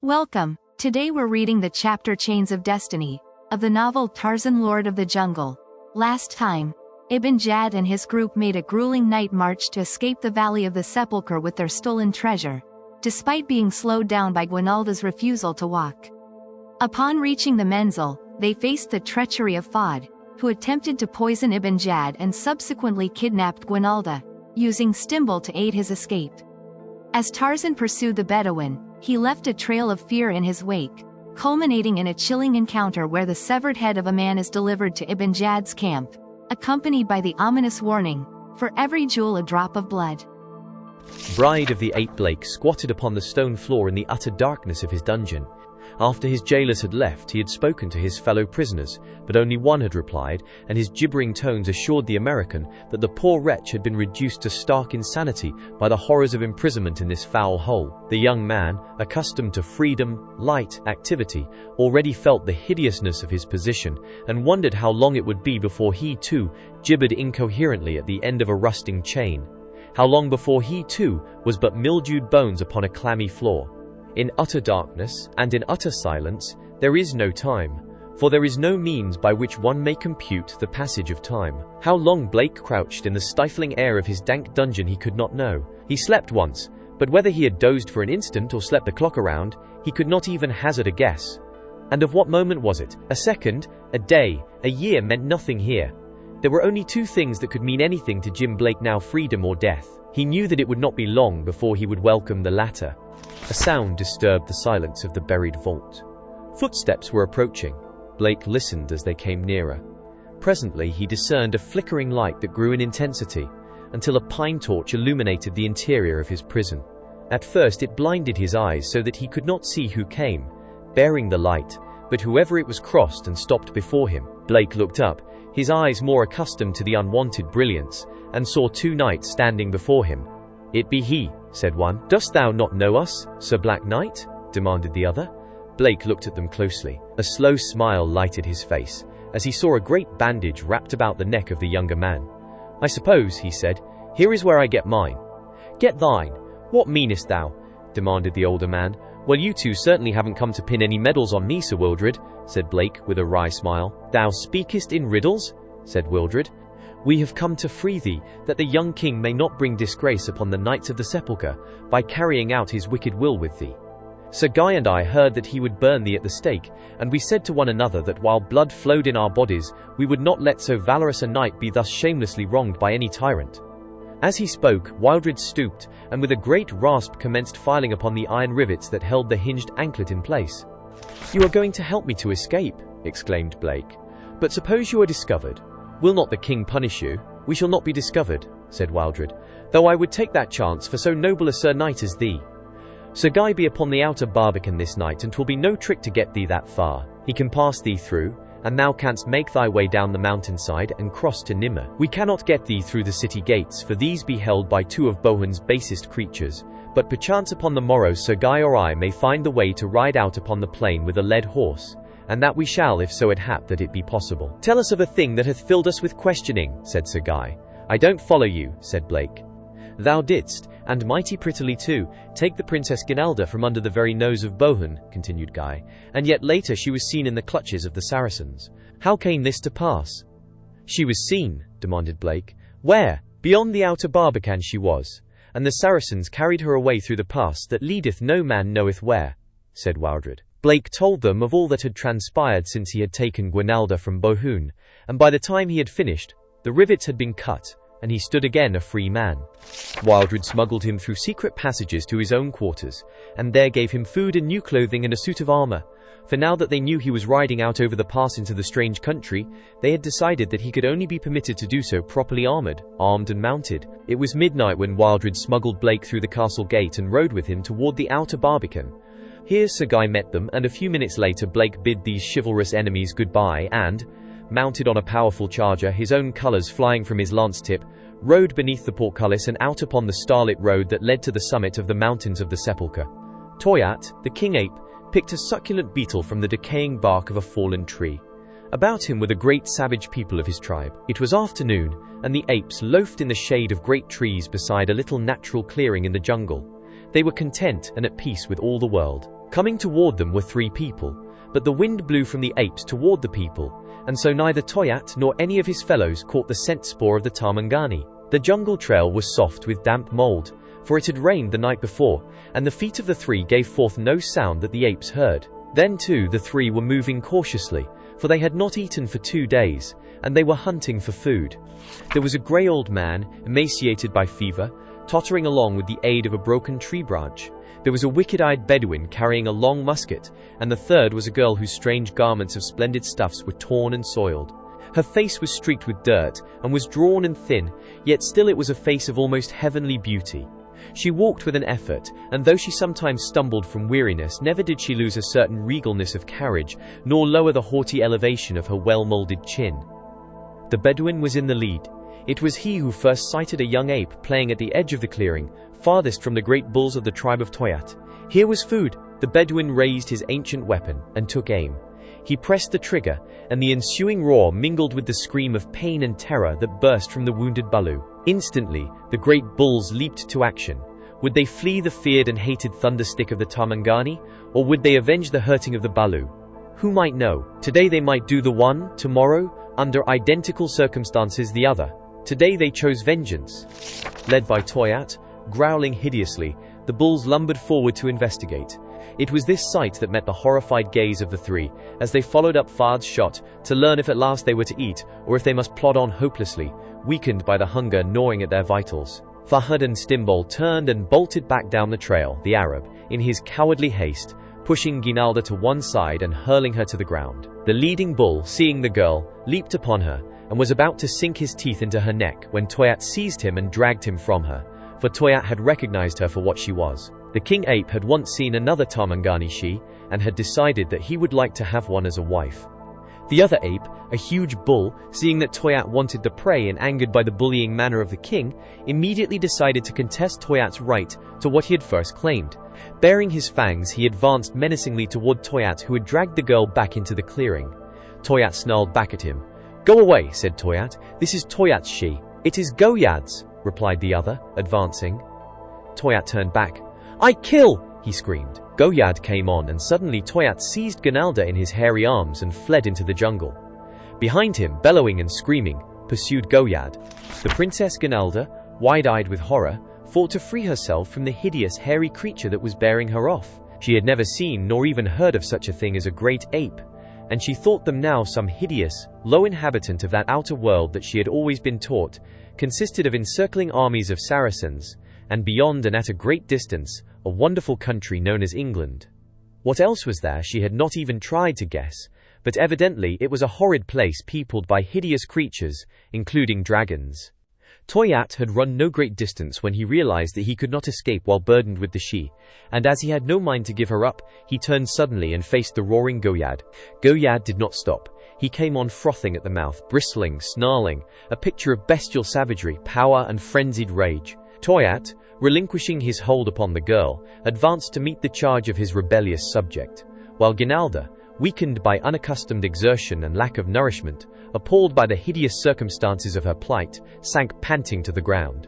Welcome. Today we're reading the chapter Chains of Destiny of the novel Tarzan, Lord of the Jungle. Last time, Ibn Jad and his group made a grueling night march to escape the Valley of the Sepulchre with their stolen treasure, despite being slowed down by Gwinalda's refusal to walk. Upon reaching the Menzil, they faced the treachery of Fahd, who attempted to poison Ibn Jad and subsequently kidnapped Gwinalda, using Stimbul to aid his escape. As Tarzan pursued the Bedouin, he left a trail of fear in his wake, culminating in a chilling encounter where the severed head of a man is delivered to Ibn Jad's camp, accompanied by the ominous warning, "For every jewel a drop of blood." Bride of the Ape Blake squatted upon the stone floor in the utter darkness of his dungeon. After his jailers had left, he had spoken to his fellow prisoners, but only one had replied, and his gibbering tones assured the American that the poor wretch had been reduced to stark insanity by the horrors of imprisonment in this foul hole. The young man, accustomed to freedom, light, activity, already felt the hideousness of his position, and wondered how long it would be before he too gibbered incoherently at the end of a rusting chain. How long before he too was but mildewed bones upon a clammy floor. In utter darkness, and in utter silence, there is no time, for there is no means by which one may compute the passage of time. How long Blake crouched in the stifling air of his dank dungeon he could not know. He slept once, but whether he had dozed for an instant or slept the clock around, he could not even hazard a guess. And of what moment was it? A second, a day, a year meant nothing here. There were only two things that could mean anything to Jim Blake now: freedom or death. He knew that it would not be long before he would welcome the latter. A sound disturbed the silence of the buried vault. Footsteps were approaching. Blake listened as they came nearer. Presently he discerned a flickering light that grew in intensity, until a pine torch illuminated the interior of his prison. At first it blinded his eyes so that he could not see who came, bearing the light, but whoever it was crossed and stopped before him. Blake looked up, his eyes more accustomed to the unwanted brilliance, and saw two knights standing before him. "It be he," said one. "Dost thou not know us, Sir Black Knight?" demanded the other. Blake looked at them closely. A slow smile lighted his face, as he saw a great bandage wrapped about the neck of the younger man. "I suppose," he said, "here is where I get mine." "Get thine? What meanest thou?" demanded the older man. "Well, you two certainly haven't come to pin any medals on me, Sir Wildred," said Blake with a wry smile. "Thou speakest in riddles?" said Wildred. "We have come to free thee, that the young king may not bring disgrace upon the Knights of the Sepulchre, by carrying out his wicked will with thee. Sir Guy and I heard that he would burn thee at the stake, and we said to one another that while blood flowed in our bodies, we would not let so valorous a knight be thus shamelessly wronged by any tyrant." As he spoke, Wildred stooped, and with a great rasp commenced filing upon the iron rivets that held the hinged anklet in place. "You are going to help me to escape," exclaimed Blake. "But suppose you are discovered? Will not the king punish you?" "We shall not be discovered," said Wildred, "though I would take that chance for so noble a sir knight as thee. Sir Guy be upon the outer barbican this night, and 'twill be no trick to get thee that far. He can pass thee through, and thou canst make thy way down the mountainside and cross to Nimmer. We cannot get thee through the city gates, for these be held by two of Bohun's basest creatures, but perchance upon the morrow Sir Guy or I may find the way to ride out upon the plain with a led horse, and that we shall, if so it hap that it be possible." "Tell us of a thing that hath filled us with questioning," said Sir Guy. "I don't follow you," said Blake. "Thou didst, and mighty prettily too, take the Princess Gwinalda from under the very nose of Bohun," continued Guy, "and yet later she was seen in the clutches of the Saracens. How came this to pass?" "She was seen?" demanded Blake. "Where?" "Beyond the outer barbican she was, and the Saracens carried her away through the pass that leadeth no man knoweth where," said Wildred. Blake told them of all that had transpired since he had taken Gwinalda from Bohun, and by the time he had finished, the rivets had been cut, and he stood again a free man. Wildred smuggled him through secret passages to his own quarters, and there gave him food and new clothing and a suit of armor, for now that they knew he was riding out over the pass into the strange country, they had decided that he could only be permitted to do so properly armed and mounted. It was midnight when Wildred smuggled Blake through the castle gate and rode with him toward the outer barbican. Here Sir Guy met them, and a few minutes later Blake bid these chivalrous enemies goodbye and, mounted on a powerful charger, his own colours flying from his lance tip, rode beneath the portcullis and out upon the starlit road that led to the summit of the mountains of the Sepulchre. Toyat, the king ape, picked a succulent beetle from the decaying bark of a fallen tree. About him were the great savage people of his tribe. It was afternoon, and the apes loafed in the shade of great trees beside a little natural clearing in the jungle. They were content and at peace with all the world. Coming toward them were 3 people, but the wind blew from the apes toward the people, and so neither Toyat nor any of his fellows caught the scent spoor of the Tarmangani. The jungle trail was soft with damp mold, for it had rained the night before, and the feet of the 3 gave forth no sound that the apes heard. Then too the 3 were moving cautiously, for they had not eaten for 2 days, and they were hunting for food. There was a grey old man, emaciated by fever, tottering along with the aid of a broken tree branch. There was a wicked-eyed Bedouin carrying a long musket, and the third was a girl whose strange garments of splendid stuffs were torn and soiled. Her face was streaked with dirt, and was drawn and thin, yet still it was a face of almost heavenly beauty. She walked with an effort, and though she sometimes stumbled from weariness, never did she lose a certain regalness of carriage, nor lower the haughty elevation of her well-moulded chin. The Bedouin was in the lead. It was he who first sighted a young ape playing at the edge of the clearing, farthest from the great bulls of the tribe of Toyat. Here was food. The Bedouin raised his ancient weapon, and took aim. He pressed the trigger, and the ensuing roar mingled with the scream of pain and terror that burst from the wounded Balu. Instantly, the great bulls leaped to action. Would they flee the feared and hated thunderstick of the Tarmangani, or would they avenge the hurting of the Balu? Who might know? Today they might do the one, tomorrow, under identical circumstances, the other. Today they chose vengeance. Led by Toyat, growling hideously, the bulls lumbered forward to investigate. It was this sight that met the horrified gaze of the 3, as they followed up Fard's shot, to learn if at last they were to eat, or if they must plod on hopelessly, weakened by the hunger gnawing at their vitals. Fahad and Stimbol turned and bolted back down the trail, the Arab, in his cowardly haste, pushing Ginalda to one side and hurling her to the ground. The leading bull, seeing the girl, leaped upon her, and was about to sink his teeth into her neck when Toyat seized him and dragged him from her, for Toyat had recognized her for what she was. The king ape had once seen another Tarmangani she, and had decided that he would like to have one as a wife. The other ape, a huge bull, seeing that Toyat wanted the prey and angered by the bullying manner of the king, immediately decided to contest Toyat's right to what he had first claimed. Baring his fangs, he advanced menacingly toward Toyat, who had dragged the girl back into the clearing. Toyat snarled back at him. "Go away," said Toyat. "This is Toyat's she." "It is Goyad's," replied the other, advancing. Toyat turned back. "I kill!" he screamed. Goyad came on, and suddenly Toyat seized Ginalda in his hairy arms and fled into the jungle. Behind him, bellowing and screaming, pursued Goyad. The Princess Ginalda, wide-eyed with horror, fought to free herself from the hideous, hairy creature that was bearing her off. She had never seen nor even heard of such a thing as a great ape, and she thought them now some hideous, low inhabitant of that outer world that she had always been taught consisted of encircling armies of Saracens, and beyond and at a great distance, a wonderful country known as England. What else was there she had not even tried to guess, but evidently it was a horrid place peopled by hideous creatures, including dragons. Toyat had run no great distance when he realized that he could not escape while burdened with the she, and as he had no mind to give her up, he turned suddenly and faced the roaring Goyad. Goyad did not stop. He came on frothing at the mouth, bristling, snarling, a picture of bestial savagery, power, and frenzied rage. Toyat, relinquishing his hold upon the girl, advanced to meet the charge of his rebellious subject, while Ginalda, weakened by unaccustomed exertion and lack of nourishment, appalled by the hideous circumstances of her plight, sank panting to the ground.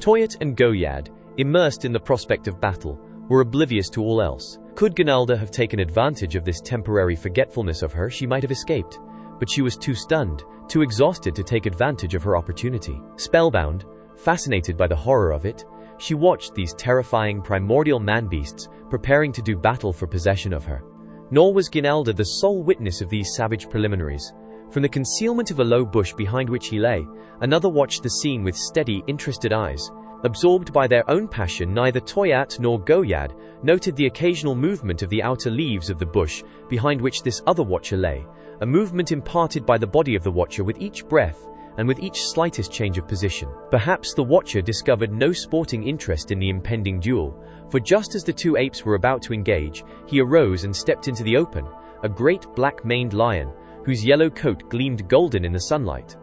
Toyat and Goyad, immersed in the prospect of battle, were oblivious to all else. Could Ginalda have taken advantage of this temporary forgetfulness of her, she might have escaped, but she was too stunned, too exhausted to take advantage of her opportunity. Spellbound, fascinated by the horror of it, she watched these terrifying primordial man-beasts preparing to do battle for possession of her. Nor was Ginalda the sole witness of these savage preliminaries. From the concealment of a low bush behind which he lay, another watched the scene with steady, interested eyes. Absorbed by their own passion, neither Toyat nor Goyad noted the occasional movement of the outer leaves of the bush behind which this other watcher lay, a movement imparted by the body of the watcher with each breath and with each slightest change of position. Perhaps the watcher discovered no sporting interest in the impending duel, for just as the 2 apes were about to engage, he arose and stepped into the open, a great black-maned lion, whose yellow coat gleamed golden in the sunlight.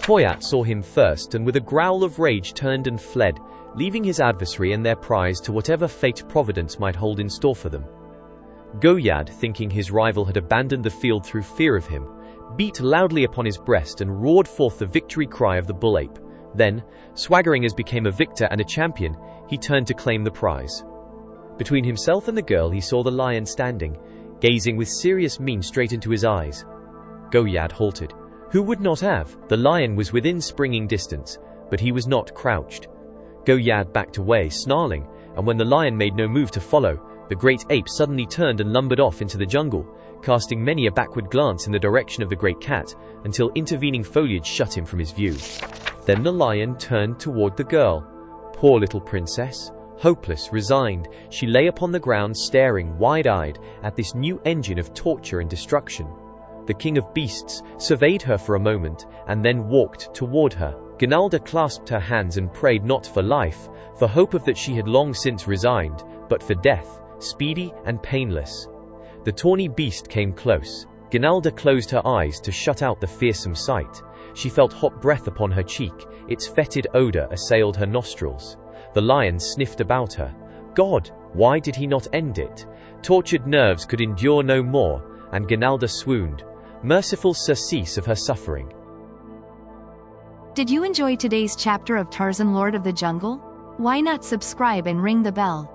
Toyat saw him first, and with a growl of rage turned and fled, leaving his adversary and their prize to whatever fate Providence might hold in store for them. Goyad, thinking his rival had abandoned the field through fear of him, beat loudly upon his breast and roared forth the victory cry of the bull ape. Then, swaggering as became a victor and a champion, he turned to claim the prize. Between himself and the girl he saw the lion standing, gazing with serious mien straight into his eyes. Goliath halted. Who would not have? The lion was within springing distance, but he was not crouched. Goliath backed away, snarling, and when the lion made no move to follow, the great ape suddenly turned and lumbered off into the jungle, casting many a backward glance in the direction of the great cat, until intervening foliage shut him from his view. Then the lion turned toward the girl. Poor little princess. Hopeless, resigned, she lay upon the ground staring wide-eyed at this new engine of torture and destruction. The king of beasts surveyed her for a moment and then walked toward her. Ginalda clasped her hands and prayed not for life, for hope of that she had long since resigned, but for death, speedy and painless. The tawny beast came close. Ginalda closed her eyes to shut out the fearsome sight. She felt hot breath upon her cheek, its fetid odor assailed her nostrils. The lion sniffed about her. God, why did he not end it? Tortured nerves could endure no more, and Ginalda swooned. Merciful surcease of her suffering. Did you enjoy today's chapter of Tarzan, Lord of the Jungle? Why not subscribe and ring the bell?